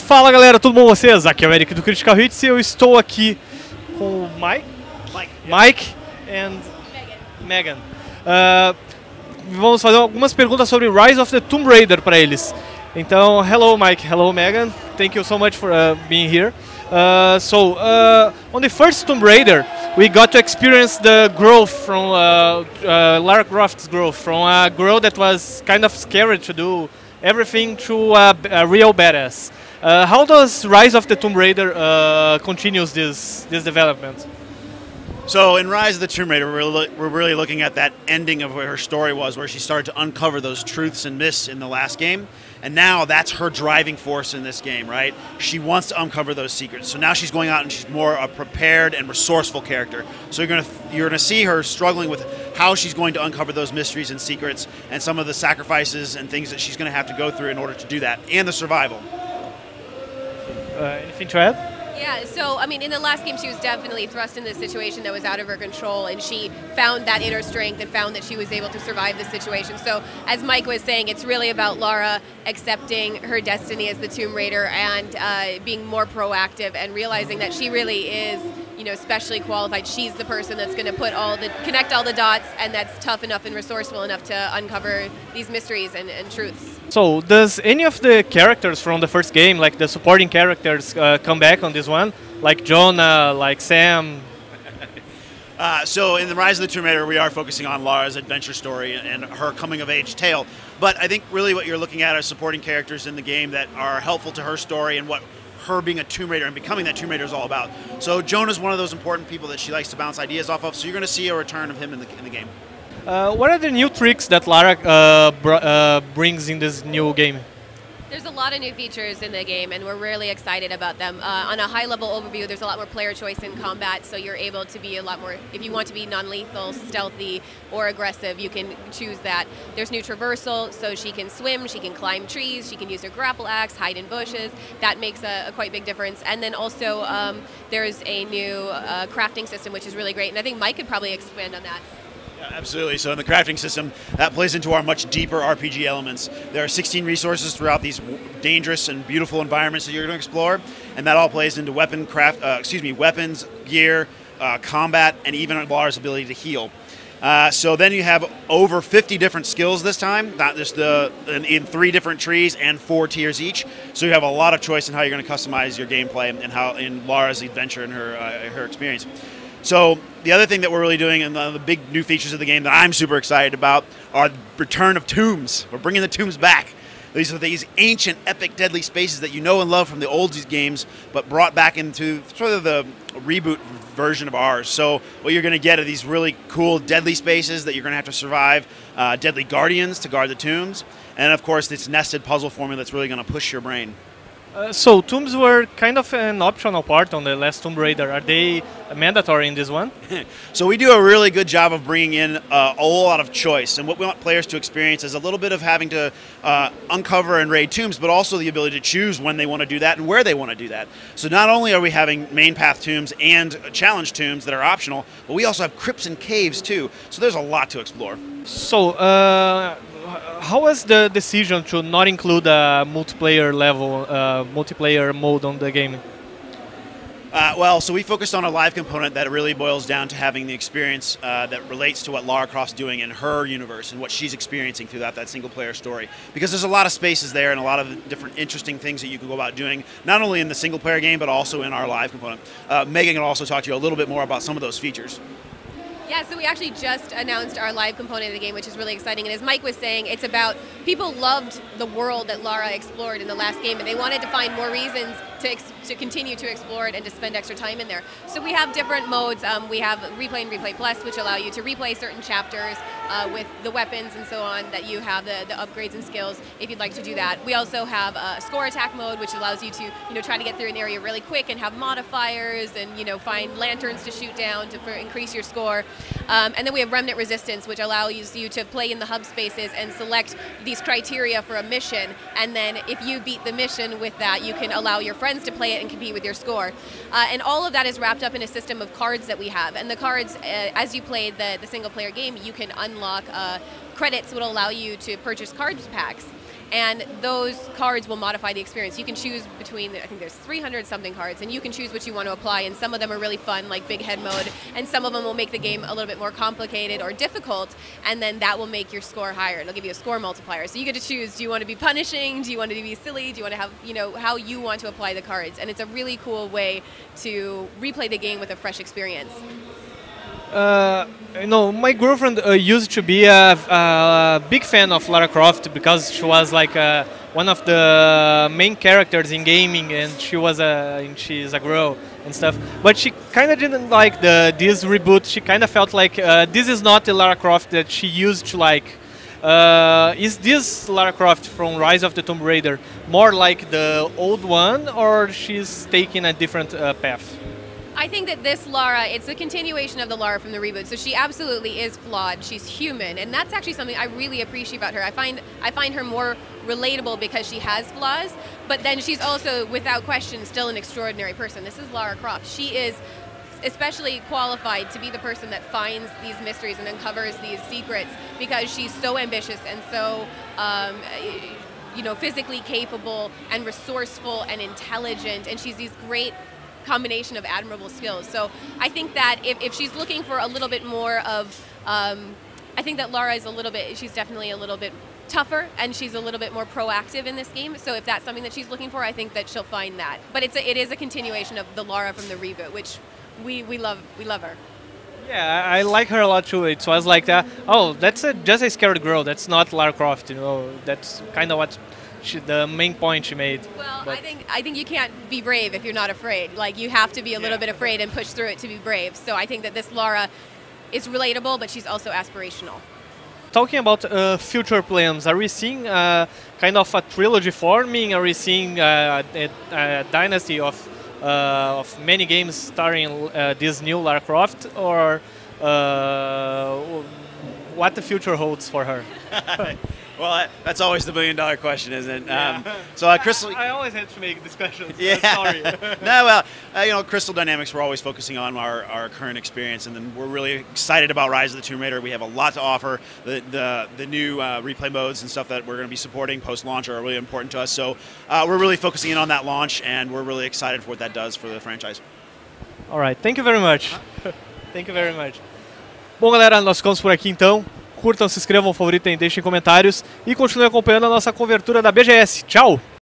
Fala galera, tudo bom com vocês? Aqui é o Eric do Critical Hits e eu estou aqui com o Mike and Megan. Vamos fazer algumas perguntas sobre Rise of the Tomb Raider para eles. Então, hello Mike, hello Megan, thank you so much for being here. On the first Tomb Raider, we got to experience the growth from Lara Croft's growth, from a girl that was kind of scared to do everything to a real badass. How does Rise of the Tomb Raider continues this development? So in Rise of the Tomb Raider, we're really looking at that ending of where her story was, where she started to uncover those truths and myths in the last game. And now that's her driving force in this game, right? She wants to uncover those secrets. So now she's going out and she's more a prepared and resourceful character. So you're gonna see her struggling with how she's going to uncover those mysteries and secrets and some of the sacrifices and things that she's gonna have to go through in order to do that, and the survival. Anything to add? Yeah, so, I mean, in the last game, she was definitely thrust into a situation that was out of her control, and she found that inner strength and found that she was able to survive the situation. So, as Mike was saying, it's really about Lara accepting her destiny as the Tomb Raider and being more proactive and realizing that she really is, you know, specially qualified. She's the person that's going to connect all the dots, and that's tough enough and resourceful enough to uncover these mysteries and truths. So, does any of the characters from the first game, like the supporting characters, come back on this one? Like Jonah, like Sam? So in the Rise of the Tomb Raider, we are focusing on Lara's adventure story and her coming-of-age tale. But I think really what you're looking at are supporting characters in the game that are helpful to her story and what her being a Tomb Raider and becoming that Tomb Raider is all about. So Jonah's one of those important people that she likes to bounce ideas off of, so you're going to see a return of him in the game. What are the new tricks that Lara brings in this new game? There's a lot of new features in the game, and we're really excited about them. On a high-level overview, there's a lot more player choice in combat, so you're able to be a lot more, if you want to be non-lethal, stealthy, or aggressive, you can choose that. There's new traversal, so she can swim, she can climb trees, she can use her grapple axe, hide in bushes. That makes a quite big difference. And then also, there's a new crafting system, which is really great, and I think Mike could probably expand on that. Absolutely. So in the crafting system, that plays into our much deeper RPG elements. There are 16 resources throughout these dangerous and beautiful environments that you're going to explore, and that all plays into weapons, gear, combat, and even Lara's ability to heal. So then you have over 50 different skills this time, not just in 3 different trees and 4 tiers each. So you have a lot of choice in how you're going to customize your gameplay and how in Lara's adventure and her experience. So the other thing that we're really doing, and the big new features of the game that I'm super excited about, are the return of tombs. We're bringing the tombs back. These are these ancient, epic, deadly spaces that you know and love from the old games, but brought back into sort of the reboot version of ours. So what you're going to get are these really cool, deadly spaces that you're going to have to survive, deadly guardians to guard the tombs, and of course this nested puzzle formula that's really going to push your brain. So tombs were kind of an optional part on the last Tomb Raider. Are they mandatory in this one? So we do a really good job of bringing in a whole lot of choice, and what we want players to experience is a little bit of having to uncover and raid tombs, but also the ability to choose when they want to do that and where they want to do that. So not only are we having main path tombs and challenge tombs that are optional, but we also have crypts and caves too. So there's a lot to explore. So how was the decision to not include a multiplayer level, multiplayer mode on the game? Well, so we focused on a live component that really boils down to having the experience that relates to what Lara Croft's doing in her universe and what she's experiencing throughout that single-player story. Because there's a lot of spaces there and a lot of different interesting things that you can go about doing, not only in the single-player game, but also in our live component. Megan can also talk to you a little bit more about some of those features. Yeah, so we actually just announced our live component of the game, which is really exciting. And as Mike was saying, it's about people loved the world that Lara explored in the last game, and they wanted to find more reasons to continue to explore it and to spend extra time in there. So we have different modes. We have Replay and Replay Plus, which allow you to replay certain chapters with the weapons and so on that you have, the upgrades and skills, if you'd like to do that. We also have a Score Attack mode, which allows you to try to get through an area really quick and have modifiers and find lanterns to shoot down to increase your score. And then we have Remnant Resistance, which allows you to play in the hub spaces and select these criteria for a mission. And then if you beat the mission with that, you can allow your friends to play it and compete with your score. And all of that is wrapped up in a system of cards that we have. And the cards, as you play the single player game, you can unlock credits that will allow you to purchase cards packs. and those cards will modify the experience. You can choose between, I think there's 300 something cards, and you can choose what you want to apply, and some of them are really fun, like big head mode, and some of them will make the game a little bit more complicated or difficult, and then that will make your score higher. It'll give you a score multiplier. So you get to choose, do you want to be punishing, do you want to be silly, do you want to have, you know, how you want to apply the cards, and it's a really cool way to replay the game with a fresh experience. You know, my girlfriend used to be a big fan of Lara Croft because she was like one of the main characters in gaming, and she's a girl and stuff. But she kind of didn't like this reboot. She kind of felt like this is not the Lara Croft that she used to like. Is this Lara Croft from Rise of the Tomb Raider more like the old one, or she's taking a different path? I think that this Lara, it's a continuation of the Lara from the reboot. So she absolutely is flawed. She's human, and that's actually something I really appreciate about her. I find her more relatable because she has flaws, but then she's also, without question, still an extraordinary person. This is Lara Croft. She is especially qualified to be the person that finds these mysteries and uncovers these secrets because she's so ambitious and so you know, physically capable and resourceful and intelligent, and she's these great combination of admirable skills. So I think that if she's looking for a little bit more of, I think that Lara is she's definitely a little bit tougher, and she's a little bit more proactive in this game. So if that's something that she's looking for, I think that she'll find that. But it is a continuation of the Lara from the reboot, which we love her. Yeah, I like her a lot too. It was like that. Oh, that's just a scared girl. That's not Lara Croft. You know, that's kind of what the main point she made. Well, I think you can't be brave if you're not afraid. Like, you have to be a little bit afraid and push through it to be brave. So I think that this Lara is relatable, but she's also aspirational. Talking about future plans, are we seeing kind of a trilogy forming? Are we seeing a dynasty of many games starring this new Lara Croft, or what the future holds for her? Well, that's always the $1 million question, isn't it? Yeah. So Crystal, I always have to make these questions. Yeah. Sorry. No, well, you know, Crystal Dynamics, we're always focusing on our current experience, and then we're really excited about Rise of the Tomb Raider. We have a lot to offer. The new replay modes and stuff that we're going to be supporting post-launch are really important to us. So we're really focusing in on that launch, and we're really excited for what that does for the franchise. All right. Thank you very much. Thank you very much. Bom, galera, nós ficamos por aqui então. Curtam, se inscrevam, favoritem, deixem comentários e continuem acompanhando a nossa cobertura da BGS. Tchau!